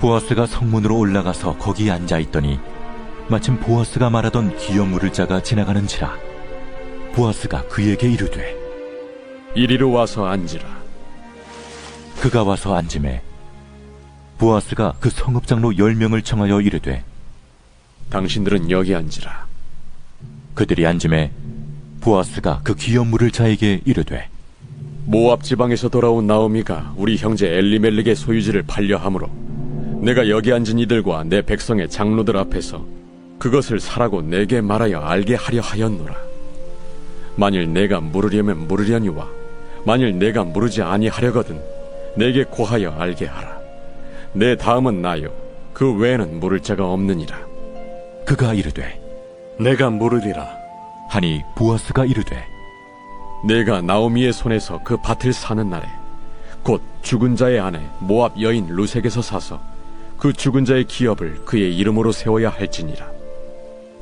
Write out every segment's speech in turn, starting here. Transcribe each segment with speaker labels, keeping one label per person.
Speaker 1: 보아스가 성문으로 올라가서 거기 앉아있더니 마침 보아스가 말하던 기업 물을 자가 지나가는지라. 보아스가 그에게 이르되
Speaker 2: 이리로 와서 앉으라.
Speaker 1: 그가 와서 앉으매 보아스가 그 성읍장로 10명을 청하여 이르되
Speaker 2: 당신들은 여기 앉으라.
Speaker 1: 그들이 앉으매 보아스가 그 기업 물을 자에게 이르되
Speaker 2: 모압 지방에서 돌아온 나오미가 우리 형제 엘리멜렉의 소유지를 팔려 함으로 내가 여기 앉은 이들과 내 백성의 장로들 앞에서 그것을 사라고 내게 말하여 알게 하려 하였노라. 만일 내가 물으려면 물으려니와 만일 내가 물으지 아니하려거든 내게 고하여 알게 하라. 내 다음은 나요 그 외에는 물을 자가 없느니라.
Speaker 1: 그가 이르되
Speaker 3: 내가 물으리라.
Speaker 1: 하니 보아스가 이르되
Speaker 2: 내가 나오미의 손에서 그 밭을 사는 날에 곧 죽은 자의 아내 모압 여인 루색에서 사서 그 죽은 자의 기업을 그의 이름으로 세워야 할지니라.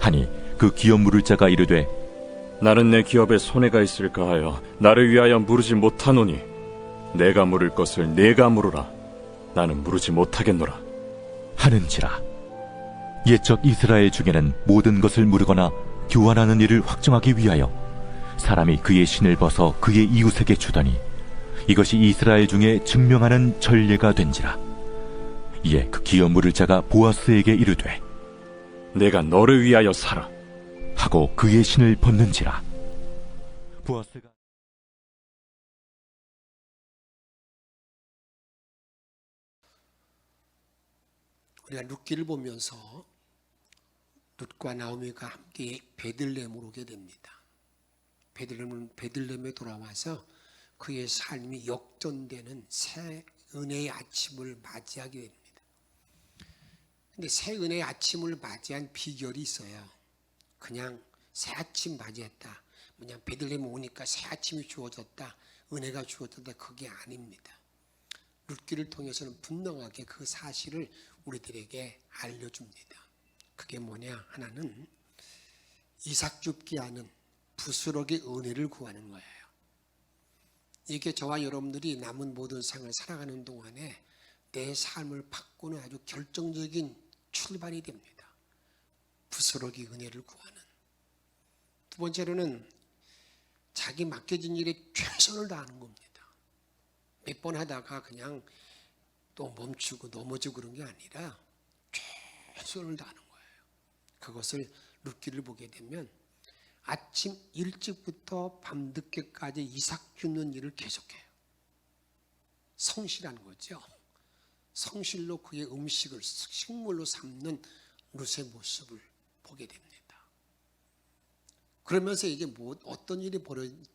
Speaker 1: 하니 그 기업 물을 자가 이르되
Speaker 3: 나는 내 기업에 손해가 있을까 하여 나를 위하여 물으지 못하노니 내가 물을 것을 내가 물으라. 나는 물으지 못하겠노라
Speaker 1: 하는지라. 옛적 이스라엘 중에는 모든 것을 물으거나 교환하는 일을 확정하기 위하여 사람이 그의 신을 벗어 그의 이웃에게 주더니 이것이 이스라엘 중에 증명하는 전례가 된지라. 이에 그 기업 물을 자가 보아스에게 이르되
Speaker 3: 내가 너를 위하여 사라.
Speaker 1: 하고 그의 신을 벗는지라. 보아스가
Speaker 4: 우리가 룻기를 보면서 룻과 나오미가 함께 베들레헴으로 오게 됩니다. 베들레헴에 돌아와서 그의 삶이 역전되는 새 은혜의 아침을 맞이하게 됩니다. 근데 새 은혜의 아침을 맞이한 비결이 있어요. 그냥 새 아침 맞이했다, 그냥 베들레헴 오니까 새 아침이 주어졌다, 은혜가 주어졌다, 그게 아닙니다. 룻기를 통해서는 분명하게 그 사실을 우리들에게 알려줍니다. 그게 뭐냐? 하나는 이삭 줍기 하는 부스럭의 은혜를 구하는 거예요. 이게 저와 여러분들이 남은 모든 생을 살아가는 동안에 내 삶을 바꾸는 아주 결정적인 출발이 됩니다. 부스럭의 은혜를 구하는. 두 번째로는 자기 맡겨진 일에 최선을 다하는 겁니다. 몇 번 하다가 그냥 또 멈추고 넘어지고 그런 게 아니라 최선을 다하는 거예요. 그것을 룻기를 보게 되면 아침 일찍부터 밤늦게까지 이삭 줍는 일을 계속해요. 성실한 거죠. 성실로 그의 음식을 식물로 삼는 룻의 모습을 보게 됩니다. 그러면서 이게 어떤 일이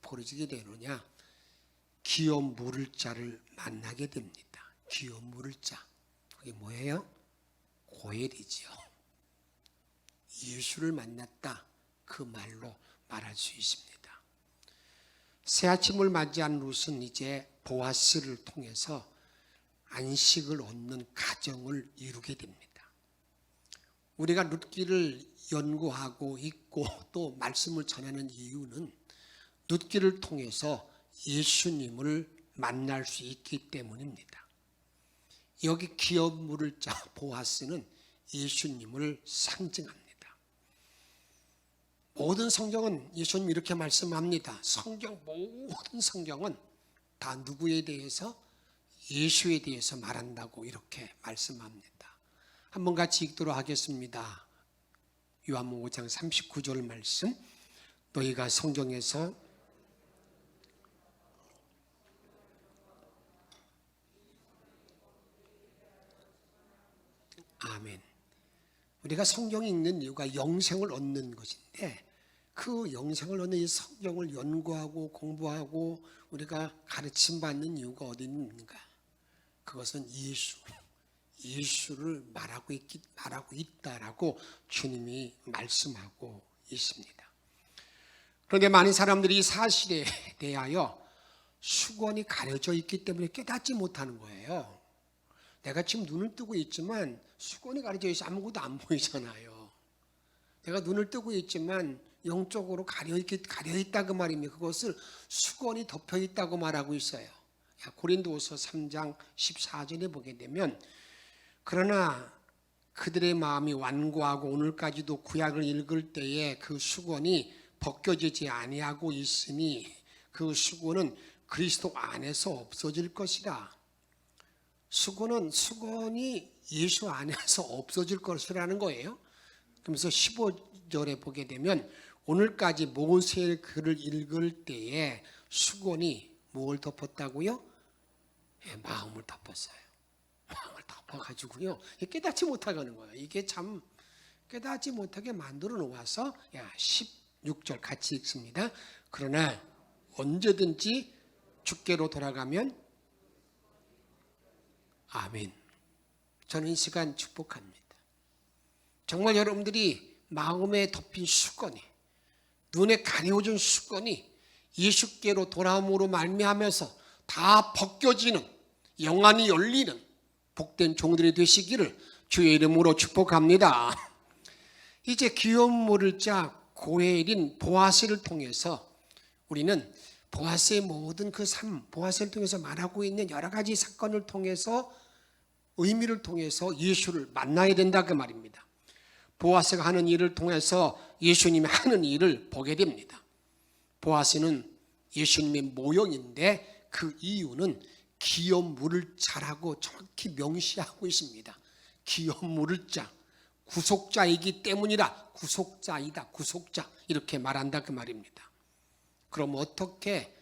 Speaker 4: 벌어지게 되느냐? 기업 물을 자를 만나게 됩니다. 기업 물을 자. 그게 뭐예요? 고엘이지요. 예수를 만났다. 그 말로 말할 수 있습니다. 새 아침을 맞이한 룻은 이제 보아스를 통해서 안식을 얻는 가정을 이루게 됩니다. 우리가 룻기를 연구하고 읽고 또 말씀을 전하는 이유는 룻기를 통해서 예수님을 만날 수 있기 때문입니다. 여기 기업 물을 자 보아스는 예수님을 상징합니다. 모든 성경은 예수님 이렇게 말씀합니다. 모든 성경은 다 누구에 대해서? 예수에 대해서 말한다고 이렇게 말씀합니다. 한번 같이 읽도록 하겠습니다. 요한복음 5장 39절 말씀. 너희가 성경에서 아멘. 우리가 성경 읽는 이유가 영생을 얻는 것인데 그 영생을 얻는 이 성경을 연구하고 공부하고 우리가 가르침받는 이유가 어디 있는가? 그것은 예수를 말하고 있다라고 주님이 말씀하고 있습니다. 그런데 많은 사람들이 이 사실에 대하여 수건이 가려져 있기 때문에 깨닫지 못하는 거예요. 내가 지금 눈을 뜨고 있지만 수건이 가려져 있어 아무것도 안 보이잖아요. 내가 눈을 뜨고 있지만 영적으로 가려있다 그 말입니다. 그것을 수건이 덮여있다고 말하고 있어요. 고린도후서 3장 14절에 보게 되면 그러나 그들의 마음이 완고하고 오늘까지도 구약을 읽을 때에 그 수건이 벗겨지지 아니하고 있으니 그 수건은 그리스도 안에서 없어질 것이라. 수건이 예수 안에서 없어질 것이라는 거예요. 그러면서 15절에 보게 되면 오늘까지 모세의 글을 읽을 때에 수건이 뭘 덮었다고요? 마음을 덮었어요. 마음을 덮어가지고요. 깨닫지 못하게 하는 거예요. 이게 참 깨닫지 못하게 만들어 놓아서 16절 같이 읽습니다. 그러나 언제든지 주께로 돌아가면 아멘. 저는 이 시간 축복합니다. 정말 여러분들이 마음에 덮인 수건이, 눈에 가려진 수건이 예수께로 돌아옴으로 말미암아서 다 벗겨지는, 영안이 열리는 복된 종들이 되시기를 주의 이름으로 축복합니다. 이제 귀여운 모를자 고엘인 보아스를 통해서 우리는 보아스의 모든 그 삶, 보아스를 통해서 말하고 있는 여러 가지 사건을 통해서 의미를 통해서 예수를 만나야 된다 그 말입니다. 보아스가 하는 일을 통해서 예수님이 하는 일을 보게 됩니다. 보아스는 예수님의 모형인데 그 이유는 기업 물을 자라고 정확히 명시하고 있습니다. 기업 물을 자, 구속자이기 때문이라 구속자이다, 구속자 이렇게 말한다 그 말입니다. 그럼 어떻게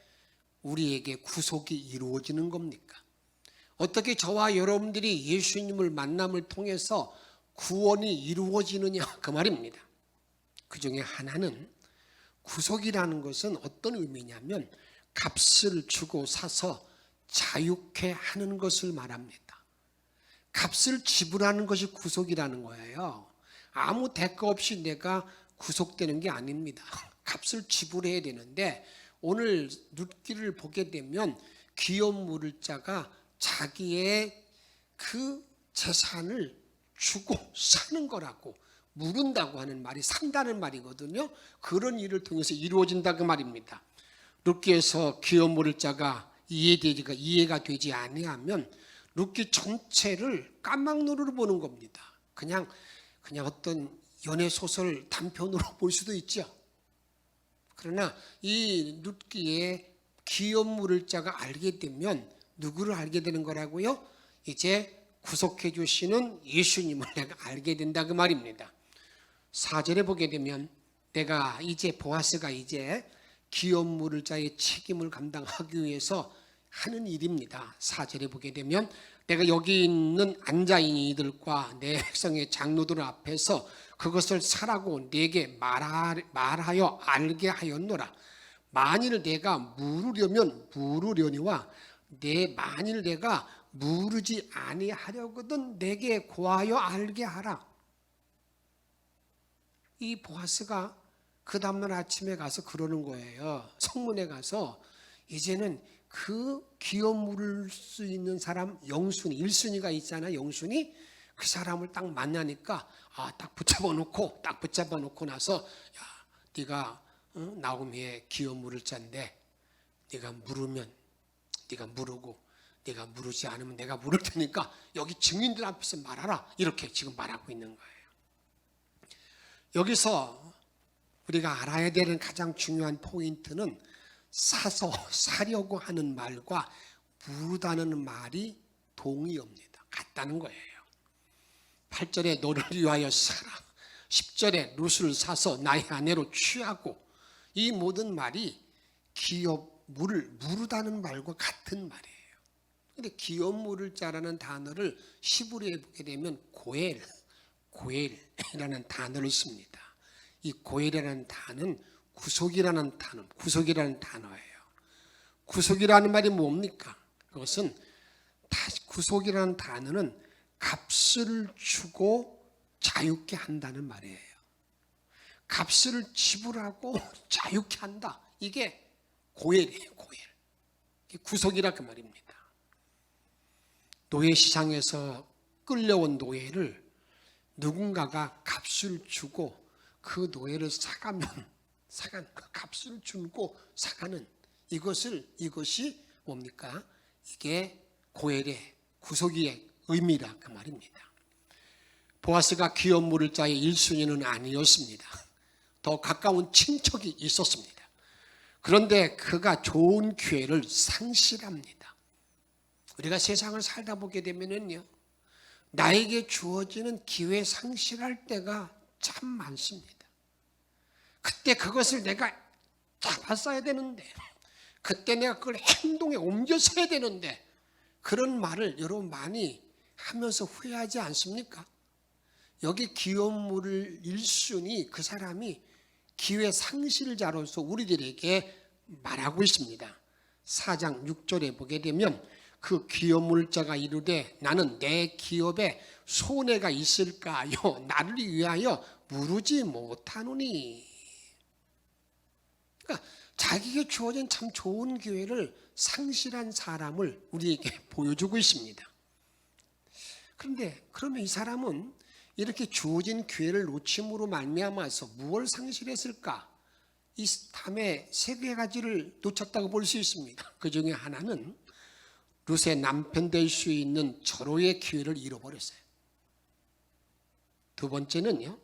Speaker 4: 우리에게 구속이 이루어지는 겁니까? 어떻게 저와 여러분들이 예수님을 만남을 통해서 구원이 이루어지느냐 그 말입니다. 그 중에 하나는 구속이라는 것은 어떤 의미냐면 값을 주고 사서 자유케 하는 것을 말합니다. 값을 지불하는 것이 구속이라는 거예요. 아무 대가 없이 내가 구속되는 게 아닙니다. 값을 지불해야 되는데 오늘 룻기를 보게 되면 기업 물을 자가 자기의 그 재산을 주고 사는 거라고, 물은다고 하는 말이 산다는 말이거든요. 그런 일을 통해서 이루어진다 그 말입니다. 룻기에서 기업 물을 자가 이해가 되지 아니하면 룻기 전체를 까막눈으로 보는 겁니다. 그냥 어떤 연애 소설 단편으로 볼 수도 있죠. 그러나 이 룻기의 기업 물을 자가 알게 되면 누구를 알게 되는 거라고요? 이제 구속해 주시는 예수님을 내가 알게 된다 그 말입니다. 4절에 보게 되면 내가 이제 보아스가 이제 기업 물을 자의 책임을 감당하기 위해서 하는 일입니다. 4절에 보게 되면 내가 여기 있는 앉아있는 이들과 내 백성의 장로들 앞에서 그것을 사라고 내게 말하여 알게 하였노라. 만일 내가 물으려면 물으려니와 만일 내가 물으지 아니하려거든 내게 고하여 알게 하라. 이 보아스가 그 다음날 아침에 가서 그러는 거예요. 성문에 가서 이제는 그 기업 물을 수 있는 사람 영순이, 1순위가 있잖아요. 영순이 그 사람을 딱 만나니까 딱 붙잡아 놓고 나서 야, 네가 나오미의 기업 물을 자인데 네가 물으면 네가 물으고 네가 물으지 않으면 내가 물을 테니까 여기 증인들 앞에서 말하라. 이렇게 지금 말하고 있는 거예요. 여기서 우리가 알아야 되는 가장 중요한 포인트는 사려고 하는 말과 물으다는 말이 동의어입니다. 같다는 거예요. 8절에 너를 위하여 사라. 10절에 룻을 사서 나의 아내로 취하고, 이 모든 말이 기업 물을 물으다는 말과 같은 말이에요. 근데 기업 물을 자라는 단어를 히브리어에 보게 되면 고엘이라는 단어를 씁니다. 이 고엘이라는 단어는 구속이라는 단어예요. 구속이라는 말이 뭡니까? 그것은 구속이라는 단어는 값을 주고 자유케 한다는 말이에요. 값을 지불하고 자유케 한다. 이게 고엘이에요. 고엘. 이게 구속이라 그 말입니다. 노예 시장에서 끌려온 노예를 누군가가 값을 주고 그 노예를 사가는 그 값을 주고 사가는 이것이 뭡니까? 이게 고엘의 구속의 의미라 그 말입니다. 보아스가 기업 물을 자의 1순위는 아니었습니다. 더 가까운 친척이 있었습니다. 그런데 그가 좋은 기회를 상실합니다. 우리가 세상을 살다 보게 되면요, 나에게 주어지는 기회 상실할 때가 참 많습니다. 그때 그것을 내가 잡았어야 되는데, 그때 내가 그걸 행동에 옮겼어야 되는데, 그런 말을 여러분 많이 하면서 후회하지 않습니까? 여기 기업물을 1순위 그 사람이 기회 상실자로서 우리들에게 말하고 있습니다. 4장 6절에 보게 되면 그 기업물자가 이르되 나는 내 기업에 손해가 있을까요? 나를 위하여 무르지 못하노니. 그러니까 자기에게 주어진 참 좋은 기회를 상실한 사람을 우리에게 보여주고 있습니다. 그런데 그러면 이 사람은 이렇게 주어진 기회를 놓침으로 말미암아서 무엇을 상실했을까? 이 다음에 세 가지를 놓쳤다고 볼 수 있습니다. 그 중에 하나는 룻의 남편 될 수 있는 절호의 기회를 잃어버렸어요. 두 번째는요,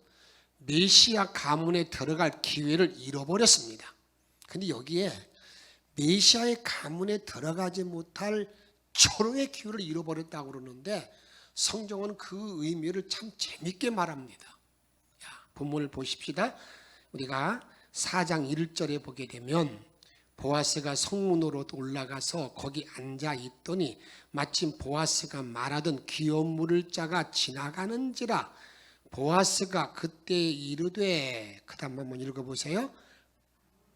Speaker 4: 메시아 가문에 들어갈 기회를 잃어버렸습니다. 근데 여기에 메시아의 가문에 들어가지 못할 절호의 기회를 잃어버렸다고 그러는데 성경은 그 의미를 참 재밌게 말합니다. 본문을 보십시다. 우리가 4장 1절에 보게 되면 보아스가 성문으로 올라가서 거기 앉아 있더니 마침 보아스가 말하던 기업 물을 자가 지나가는지라. 보아스가 그때 이르되, 그 다음 한번 읽어보세요.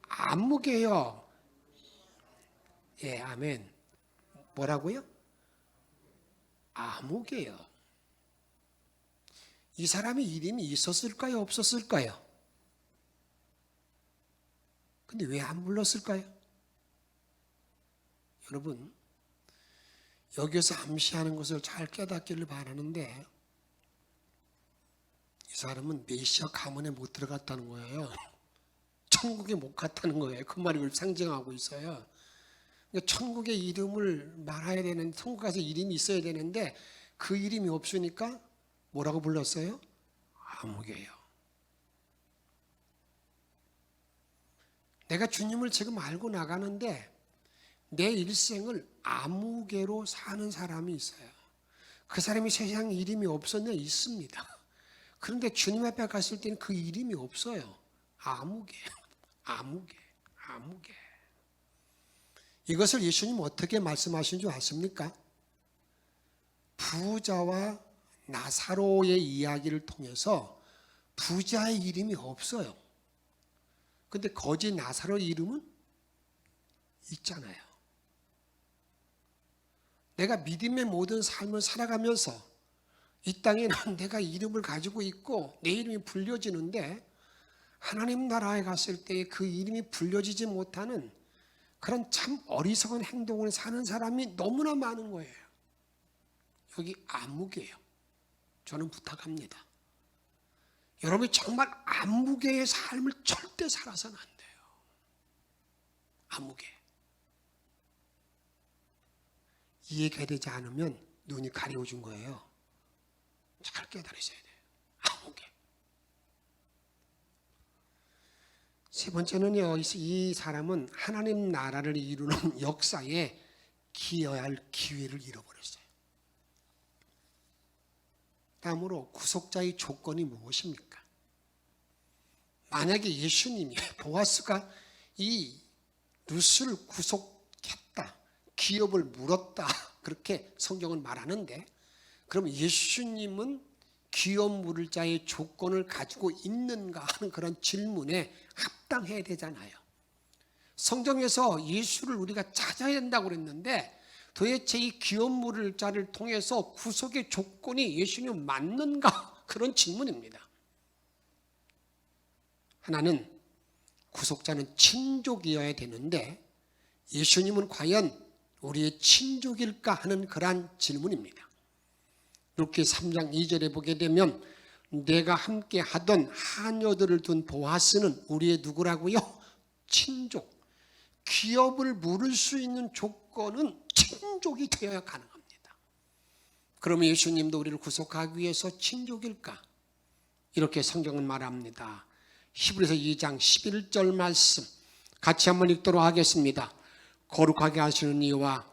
Speaker 4: 아무개요. 예, 아멘. 뭐라고요? 아무개요. 이 사람이 이름이 있었을까요? 없었을까요? 근데 왜 안 불렀을까요? 여러분, 여기서 암시하는 것을 잘 깨닫기를 바라는데, 이 사람은 메시아 가문에 못 들어갔다는 거예요. 천국에 못 갔다는 거예요. 그 말을 상징하고 있어요. 그러니까 천국의 이름을 말해야 되는, 천국 가서 이름이 있어야 되는데 그 이름이 없으니까 뭐라고 불렀어요? 아무개요. 내가 주님을 지금 알고 나가는데 내 일생을 아무개로 사는 사람이 있어요. 그 사람이 세상에 이름이 없었냐? 있습니다. 그런데 주님 앞에 갔을 때는 그 이름이 없어요. 아무개, 아무개, 아무개. 이것을 예수님 어떻게 말씀하신 줄 아십니까? 부자와 나사로의 이야기를 통해서 부자의 이름이 없어요. 근데 거지 나사로 이름은 있잖아요. 내가 믿음의 모든 삶을 살아가면서 이 땅에는 내가 이름을 가지고 있고 내 이름이 불려지는데 하나님 나라에 갔을 때 그 이름이 불려지지 못하는 그런 참 어리석은 행동을 사는 사람이 너무나 많은 거예요. 여기 암묵이에요. 저는 부탁합니다. 여러분이 정말 암묵의 삶을 절대 살아서는 안 돼요. 암묵에. 이해가 되지 않으면 눈이 가려워진 거예요. 잘 깨달으셔야 돼요. 암묵에. 세 번째는요, 이 사람은 하나님 나라를 이루는 역사에 기여할 기회를 잃어버렸어요. 다음으로 구속자의 조건이 무엇입니까? 만약에 예수님이 보아스가 이 룻을 구속했다, 기업을 물었다, 그렇게 성경은 말하는데, 그럼 예수님은 기업 물을 자의 조건을 가지고 있는가 하는 그런 질문에 합당해야 되잖아요. 성경에서 예수를 우리가 찾아야 된다고 그랬는데 도대체 이 기업 물을 자를 통해서 구속의 조건이 예수님 맞는가? 그런 질문입니다. 하나는 구속자는 친족이어야 되는데 예수님은 과연 우리의 친족일까 하는 그러한 질문입니다. 이렇게 3장 2절에 보게 되면 내가 함께 하던 하녀들을 둔 보아스는 우리의 누구라고요? 친족. 기업을 물을 수 있는 조건은 친족이 되어야 가능합니다. 그러면 예수님도 우리를 구속하기 위해서 친족일까? 이렇게 성경은 말합니다. 히브리서 2장 11절 말씀 같이 한번 읽도록 하겠습니다. 거룩하게 하시는 이와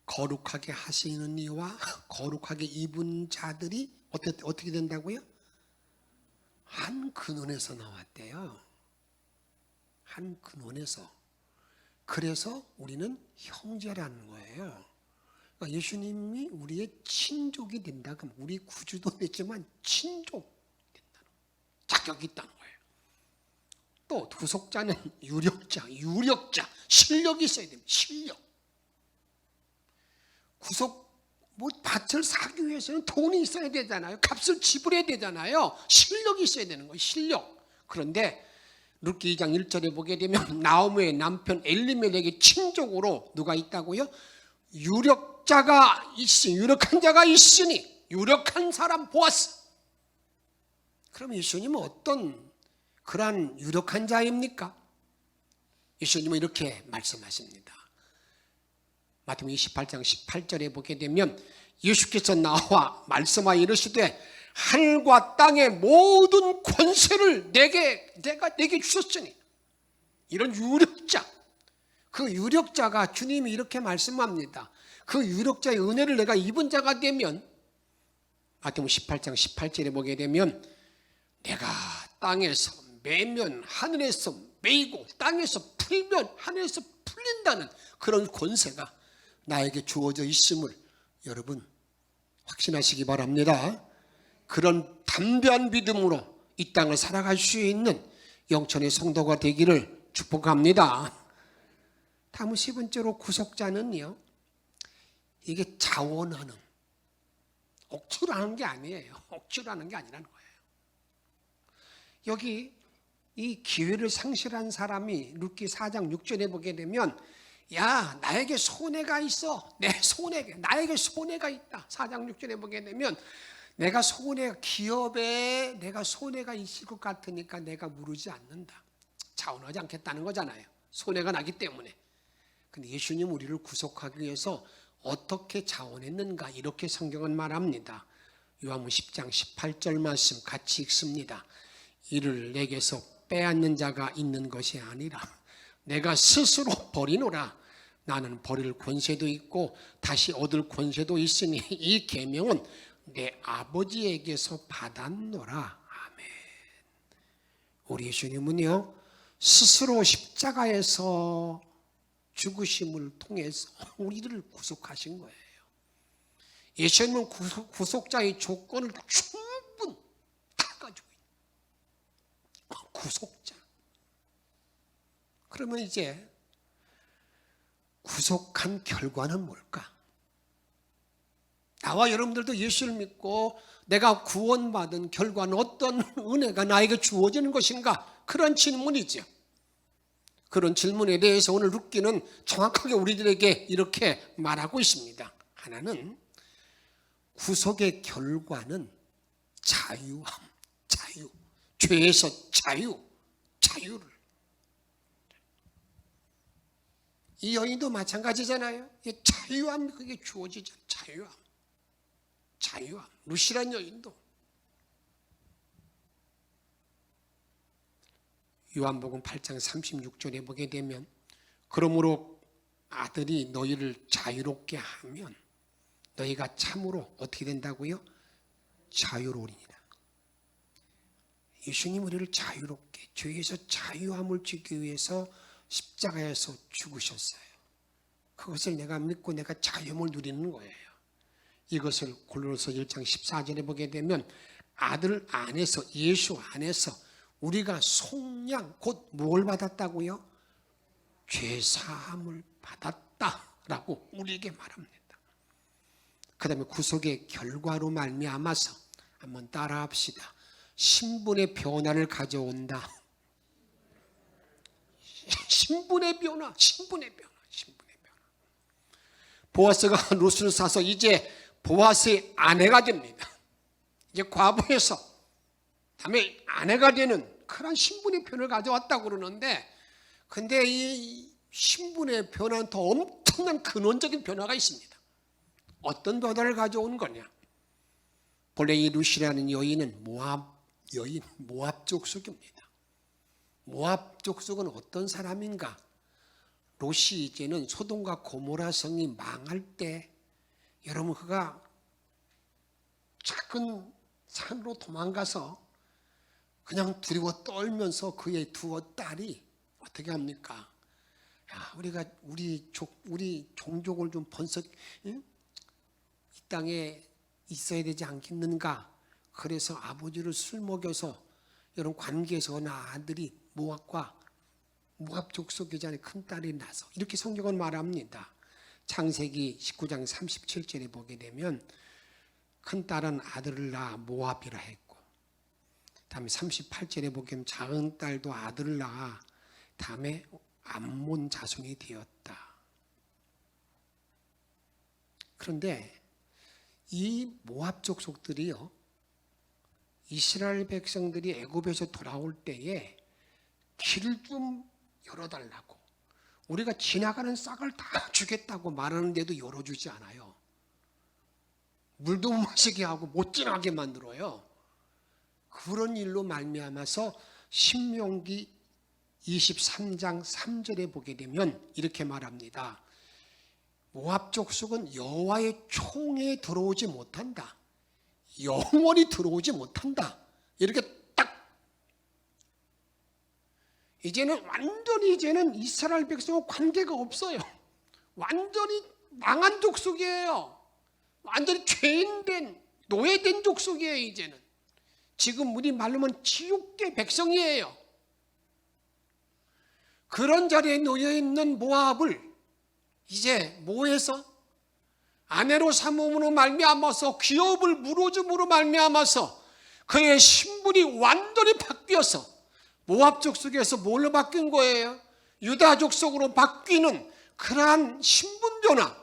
Speaker 4: 거룩하게 하시는 이와 거룩하게 입은 자들이 어떻게 된다고요? 한 근원에서 나왔대요. 한 근원에서. 그래서 우리는 형제라는 거예요. 그러니까 예수님이 우리의 친족이 된다. 그럼 우리 구주도 됐지만 친족 된다는 자격이 있다는 거예요. 또 구속자는 유력자, 실력이 있어야 됩니다. 실력. 구속 밭을 사기 위해서는 돈이 있어야 되잖아요. 값을 지불해야 되잖아요. 실력이 있어야 되는 거예요. 실력. 그런데 룻기 2장 1절에 보게 되면 나오미의 남편 엘리멜렉의 친족으로 누가 있다고요? 유력한 자가 있으니 유력한 사람 보았어. 그럼 예수님은 어떤 그러한 유력한 자입니까? 예수님은 이렇게 말씀하십니다. 마태복음 28장 18절에 보게 되면 예수께서 나와 말씀하여 이르시되 하늘과 땅의 모든 권세를 내가 내게 주셨으니, 이런 유력자, 그 유력자가 주님이 이렇게 말씀합니다. 그 유력자의 은혜를 내가 입은 자가 되면 마태복음 18장 18절에 보게 되면 내가 땅에서 매면 하늘에서 매이고 땅에서 풀면 하늘에서 풀린다는 그런 권세가 나에게 주어져 있음을 여러분 확신하시기 바랍니다. 그런 담대한 믿음으로 이 땅을 살아갈 수 있는 영천의 성도가 되기를 축복합니다. 다음은 10번째로 구속자는요, 이게 자원하는, 억지로 하는 게 아니에요. 억지로 하는 게 아니라는 거예요. 여기 이 기회를 상실한 사람이 룻기 4장 6절에 보게 되면 야, 나에게 손해가 있어. 나에게 손해가 있다. 4장 6절에 보게 되면 기업에 내가 손해가 있을 것 같으니까 내가 무르지 않는다. 자원하지 않겠다는 거잖아요. 손해가 나기 때문에. 근데 예수님 우리를 구속하기 위해서 어떻게 자원했는가, 이렇게 성경은 말합니다. 요한복음 10장 18절 말씀 같이 읽습니다. 이를 내게서 빼앗는 자가 있는 것이 아니라 내가 스스로 버리노라. 나는 버릴 권세도 있고 다시 얻을 권세도 있으니 이 계명은 내 아버지에게서 받았노라. 아멘. 우리 예수님은요, 스스로 십자가에서 죽으심을 통해서 우리를 구속하신 거예요. 예수님은 구속자의 조건을 충분히 다 가지고 있는 구속자. 그러면 이제 구속한 결과는 뭘까? 나와 여러분들도 예수를 믿고 내가 구원받은 결과는 어떤 은혜가 나에게 주어지는 것인가? 그런 질문이죠. 그런 질문에 대해서 오늘 룻기는 정확하게 우리들에게 이렇게 말하고 있습니다. 하나는 구속의 결과는 자유. 죄에서 자유를. 이 여인도 마찬가지잖아요. 자유함, 그게 주어지죠. 자유함. 룻이란 여인도. 요한복음 8장 36절에 보게 되면 그러므로 아들이 너희를 자유롭게 하면 너희가 참으로 어떻게 된다고요? 자유로우리니라. 예수님 우리를 자유롭게, 죄에서 자유함을 주기 위해서 십자가에서 죽으셨어요. 그것을 내가 믿고 내가 자유함을 누리는 거예요. 이것을 골로새 1장 14절에 보게 되면 아들 안에서, 예수 안에서 우리가 속량, 곧 뭘 받았다고요? 죄사함을 받았다라고 우리에게 말합니다. 그 다음에 구속의 결과로 말미암아서 한번 따라합시다. 신분의 변화를 가져온다. 신분의 변화. 보아스가 룻을 사서 이제 보아스의 아내가 됩니다. 이제 과부에서 다음에 아내가 되는 그 그런 신분의 변을 가져왔다고 그러는데, 근데 이 신분의 변화는 더 엄청난 근원적인 변화가 있습니다. 어떤 변화를 가져온 거냐? 본래 이 루시라는 여인은 모압 족속입니다. 모압 족속은 어떤 사람인가? 롯이 이제는 소돔과 고모라 성이 망할 때, 여러분, 그가 작은 산으로 도망가서 그냥 두려워 떨면서 그의 두 딸이 어떻게 합니까? 야, 우리 종족을 좀 번석, 응? 이 땅에 있어야 되지 않겠는가? 그래서 아버지를 술 먹여서, 여러분, 관계에서 어느 아들이 모압 족속이잖아요. 큰 딸이 나서, 이렇게 성경은 말합니다. 창세기 19장 37절에 보게 되면 큰 딸은 아들을 낳아 모압이라 했고, 다음에 38절에 보게 되면 작은 딸도 아들을 낳아 다음에 암몬 자손이 되었다. 그런데 이 모압 족속들이요, 이스라엘 백성들이 애굽에서 돌아올 때에 길을 좀 열어달라고, 우리가 지나가는 싹을 다 주겠다고 말하는데도 열어주지 않아요. 물도 못 마시게 하고 못 지나게 만들어요. 그런 일로 말미암아서 신명기 23장 3절에 보게 되면 이렇게 말합니다. 모압 족속은 여호와의 총에 들어오지 못한다. 영원히 들어오지 못한다. 이렇게 딱, 완전히 이스라엘 백성과 관계가 없어요. 완전히 망한 족속이에요. 완전히 죄인된, 노예된 족속이에요. 이제는 지금 우리 말로는 지옥계 백성이에요. 그런 자리에 놓여 있는 모압을 이제 뭐해서 아내로 삼음으로 말미암아서 기업을 물어줌으로 말미암아서 그의 신분이 완전히 바뀌어서 모압 족속에서 뭘로 바뀐 거예요? 유다 족속으로 바뀌는 그러한 신분 변화,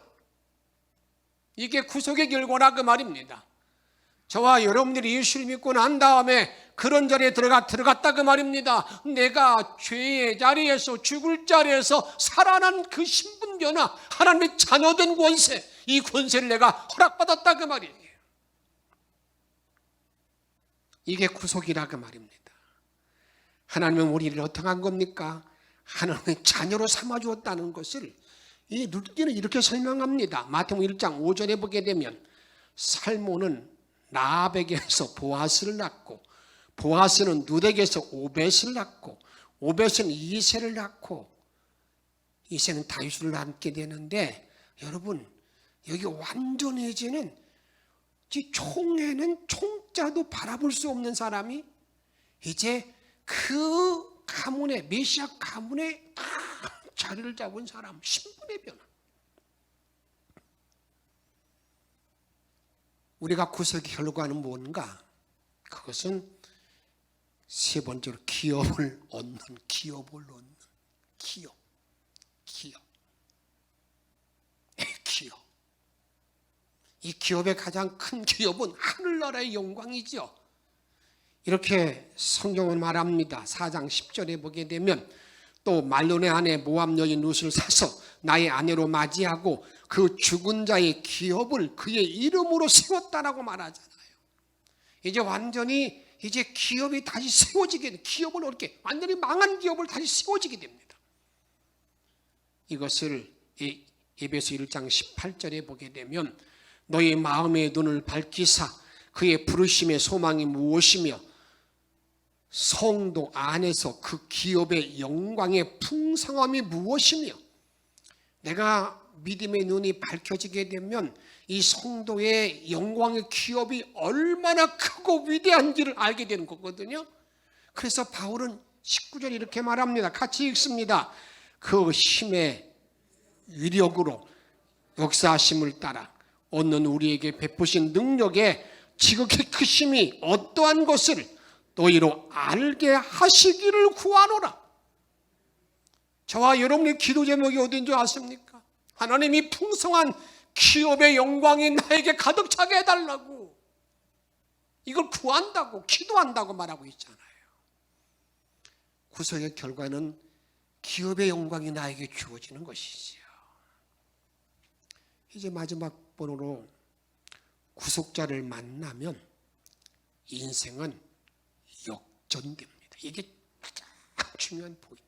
Speaker 4: 이게 구속의 결과라 그 말입니다. 저와 여러분들이 예수를 믿고 난 다음에 그런 자리에 들어갔다 그 말입니다. 내가 죄의 자리에서, 죽을 자리에서 살아난 그 신분 변화, 하나님의 자녀된 권세, 이 권세를 내가 허락받았다 그 말이에요. 이게 구속이라 그 말입니다. 하나님은 우리를 어떻게 한 겁니까? 하나님의 자녀로 삼아주었다는 것을 이 룻기는 이렇게 설명합니다. 마태복음 1장 5절에 보게 되면 살모는 라합에게서 보아스를 낳고, 보아스는 룻에게서 오벳을 낳고, 오벳은 이새를 낳고, 이새는 다윗을 낳게 되는데, 여러분, 여기 완전해지는 총회는 총자도 바라볼 수 없는 사람이 이제 그 가문의, 메시아 가문의 다 자리를 잡은 사람, 신분의 변화. 우리가 구속의 결과는 뭔가? 그것은 세 번째로 기업을 얻는 기업. 이 기업의 가장 큰 기업은 하늘나라의 영광이죠. 이렇게 성경은 말합니다. 4장 10절에 보게 되면 또 말론의 아내 모압 여인 룻을 사서 나의 아내로 맞이하고 그 죽은 자의 기업을 그의 이름으로 세웠다라고 말하잖아요. 이제 완전히 이제 기업이 다시 세워지게 돼. 기업을 어떻게 완전히 망한 기업을 다시 세워지게 됩니다. 이것을 에베소 1장 18절에 보게 되면 너희 마음의 눈을 밝히사 그의 부르심의 소망이 무엇이며 성도 안에서 그 기업의 영광의 풍성함이 무엇이며, 내가 믿음의 눈이 밝혀지게 되면 이 성도의 영광의 기업이 얼마나 크고 위대한지를 알게 되는 거거든요. 그래서 바울은 19절 이렇게 말합니다. 같이 읽습니다. 그 힘의 위력으로 역사하심을 따라 얻는 우리에게 베푸신 능력의 지극히 크심이 어떠한 것을 너희로 알게 하시기를 구하노라. 저와 여러분의 기도 제목이 어딘 줄 아십니까? 하나님이 풍성한 기업의 영광이 나에게 가득 차게 해달라고, 이걸 구한다고, 기도한다고 말하고 있잖아요. 구속의 결과는 기업의 영광이 나에게 주어지는 것이지요. 이제 마지막 번호로 구속자를 만나면 인생은 역전됩니다. 이게 가장 중요한 포인트.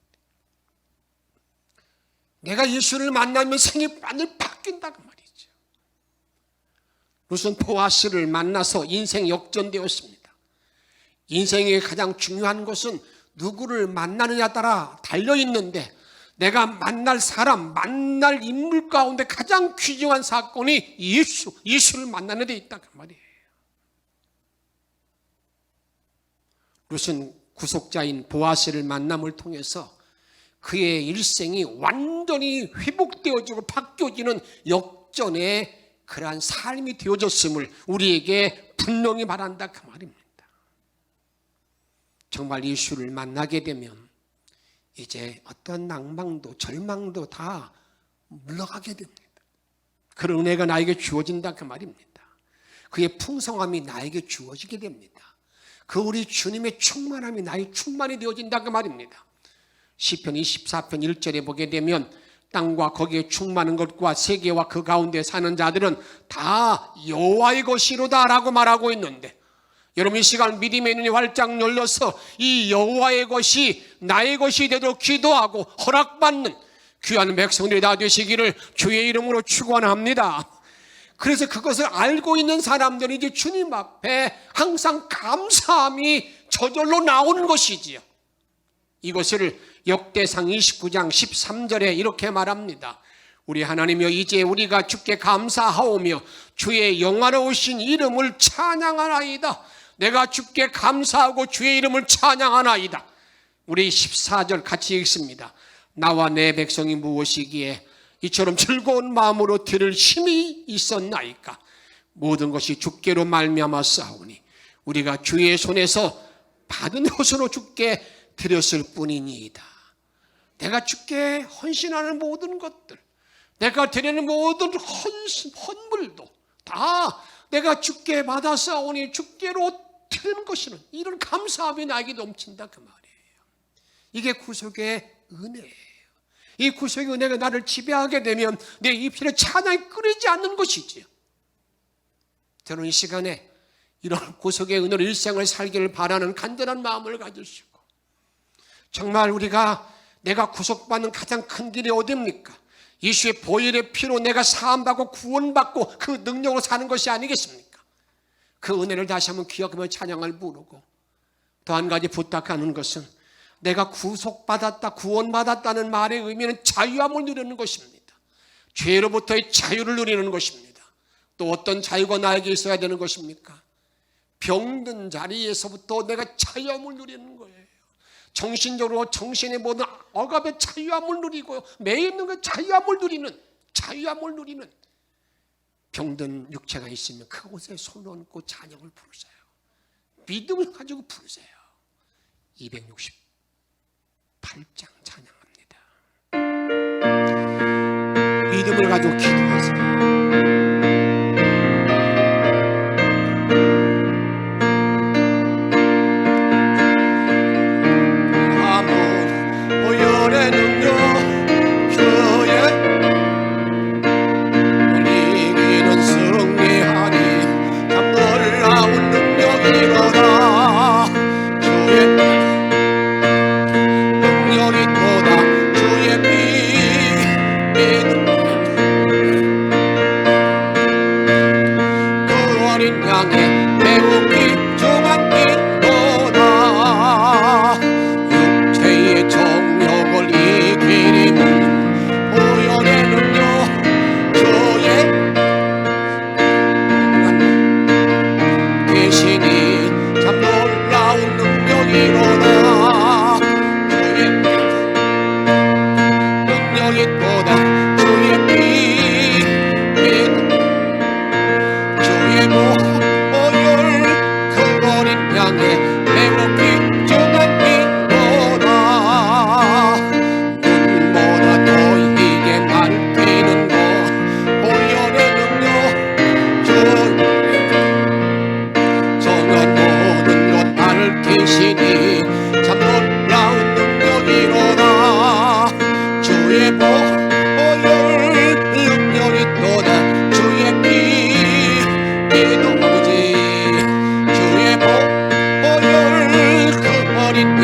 Speaker 4: 내가 예수를 만나면 생이 완전히 바뀐다고 말이죠. 무슨 보아스를 만나서 인생 역전되었습니다. 인생의 가장 중요한 것은 누구를 만나느냐에 따라 달려있는데, 내가 만날 사람, 만날 인물 가운데 가장 귀중한 사건이 예수를 만나는 데 있다 그 말이에요. 무슨 구속자인 보아스를 만남을 통해서 그의 일생이 완전히 회복되어지고 바뀌어지는 역전의 그러한 삶이 되어졌음을 우리에게 분명히 말한다 그 말입니다. 정말 예수를 만나게 되면 이제 어떤 낭망도 절망도 다 물러가게 됩니다. 그런 은혜가 나에게 주어진다 그 말입니다. 그의 풍성함이 나에게 주어지게 됩니다. 그 우리 주님의 충만함이 나의 충만이 되어진다 그 말입니다. 시편 24편 1절에 보게 되면 땅과 거기에 충만한 것과 세계와 그 가운데 사는 자들은 다 여호와의 것이로다 라고 말하고 있는데, 여러분 이 시간 믿음의 눈이 활짝 열려서 이 여호와의 것이 나의 것이 되도록 기도하고 허락받는 귀한 백성들이 다 되시기를 주의 이름으로 축원합니다. 그래서 그것을 알고 있는 사람들은 이제 주님 앞에 항상 감사함이 저절로 나오는 것이지요. 이것을 역대상 29장 13절에 이렇게 말합니다. 우리 하나님이여, 이제 우리가 주께 감사하오며 주의 영화로우신 이름을 찬양하나이다. 내가 주께 감사하고 주의 이름을 찬양하나이다. 우리 14절 같이 읽습니다. 나와 내 백성이 무엇이기에 이처럼 즐거운 마음으로 들을 힘이 있었나이까. 모든 것이 주께로 말미암아 싸우니 우리가 주의 손에서 받은 것으로 주께 드렸을 뿐이니이다. 내가 주께 헌신하는 모든 것들, 내가 드리는 모든 헌물도 다 내가 주께 받아 싸우니 주께로 드리는 것이는 이런 감사함이 나에게 넘친다 그 말이에요. 이게 구속의 은혜예요. 이 구속의 은혜가 나를 지배하게 되면 내 입술에 찬양이 끊이지 않는 것이지요. 저는 이 시간에 이런 구속의 은혜로 일생을 살기를 바라는 간절한 마음을 가지시고, 정말 내가 구속받는 가장 큰 길이 어디입니까? 예수의 보혈의 피로 내가 사함받고 구원받고 그 능력으로 사는 것이 아니겠습니까? 그 은혜를 다시 한번 기억하며 찬양을 부르고, 또 한 가지 부탁하는 것은 내가 구속받았다, 구원받았다는 말의 의미는 자유함을 누리는 것입니다. 죄로부터의 자유를 누리는 것입니다. 또 어떤 자유가 나에게 있어야 되는 것입니까? 병든 자리에서부터 내가 자유함을 누리는 거예요. 정신적으로 정신의 모든 억압의 자유함을 누리고요, 매일 있는 그 자유함을 누리는 병든 육체가 있으면 그곳에 손 얹고 찬양을 부르세요. 믿음을 가지고 부르세요. 268장 찬양합니다. 믿음을 가지고 기도하세요.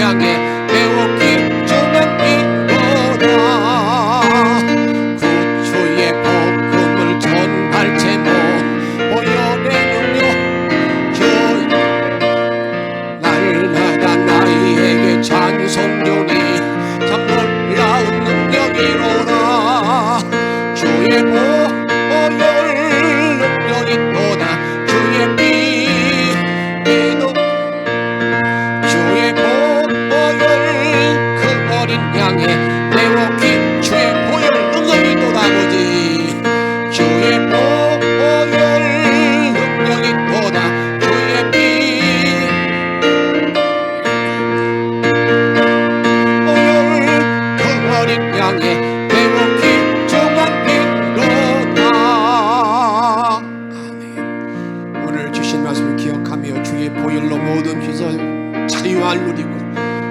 Speaker 4: 향해 매우 깊지만 이로다. 구주의 복음을 전할 제목 보혈의 능력 날마다 나에게 찬송 주니 참 놀라운 능력이로다. 주의 보혈 능력이 또다. 주의 피에도 주의 보혈 그 어린 양의 매우 긴 주의 보혈 능력이 또다. 아버지 주의 보혈 능력이 또다. 주의 피 그 어린 양의 매우 깊정한 이로다. 아멘. 오늘 주신 말씀을 기억하며 주의 보혈로 모든 휘서 자유함을 누리고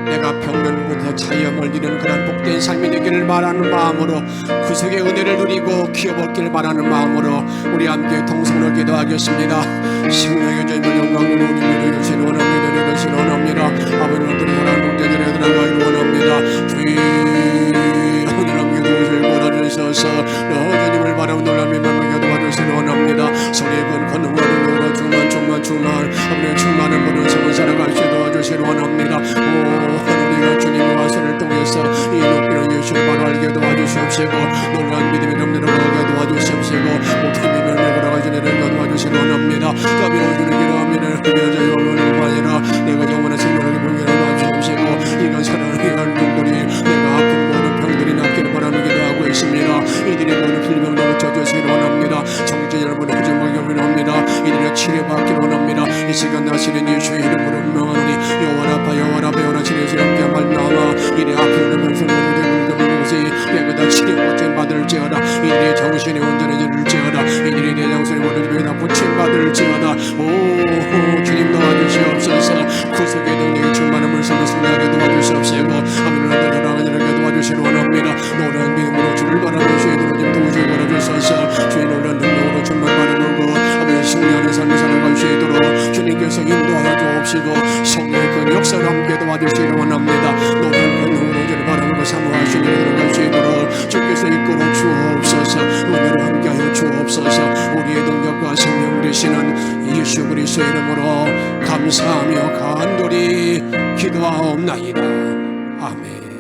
Speaker 4: 내가 병든 곳에서 자유함을 누리는 그런 복된 삶이 되기를 바라는 마음으로 구속의 은혜를 누리고 키워받기를 바라는 마음으로 우리 함께 통성으로 기도하겠습니다. 생명의 전부 영광을 우리를 주시는 원합니다. 주시는 원합니다. 아버지들이 하나님 복되들에 들어가기를 원합니다. 주의 하나님 기도를 몰아주셔서 여호와님을 바라고 놀라며 만나게 도와주시는 원합니다. 소리건 권능으로 충만 아버지의 충만한 모든 삶을 살아가시게 도와주시는 원합니다. 우리가 주님의 말씀을 통해서 이 높이를 예수를 바로 알게 도와주시옵시고 놀라운 믿음이 넘는 거하게 도와주시옵시고 목숨 믿는 내가 지내는 도와주시는 원합니다. 자비로우시는 기도합니다. 흡여자 영원을 아니라 내가 영원한 생명을 보게 도와주시옵시고 이런 사랑을 위한 종들이 내가 아픈 모든 병들이 낫기를 바라며 기도하고 있습니다. 이들의 모든 질병도 고쳐주시기를 원합니다. 정죄 여러분의 구제하기를 원합니다. 이들의 치료받기를 원합니다. 이 시간 나시는 예수의 이름으로 명하노니 여호와라 배워라 치료에서 함께 말나와 이리 아프는 말씀으로 되는 것이 깨끗한 치료 고침 받을지어다. 이들의 정신이 온전해질지어다. 이들의 내장소리 모든 죄다 고침 받을지어다. 오 주님 도와주시옵소서. 구속의 능력이 충만한 물성을 승리하게 도와주시옵시고 아멘을 나라가게 도와주시기 원합니다. 노란 믿음으로 주를 바라보시고 주님 도우시고 걸어주소서. 주의 놀란 능력으로 충만 바라보고 아멘 승리하는 삶을 살아갈 수 있도록 주님께서 인도하여 주옵시고 성령의 그 역사를 함께 도와주시기 원합니다. 노란 능력으로 주를 바라보고 사모하시니 들어갈 수 있도록 주께서 이끌어 주옵소서. 오늘 함께하여 주옵소서. 우리의 능력과 생명 되시는 예수 그리스도의 이름으로 감사하며 간절히 기도하옵나이다. 아멘.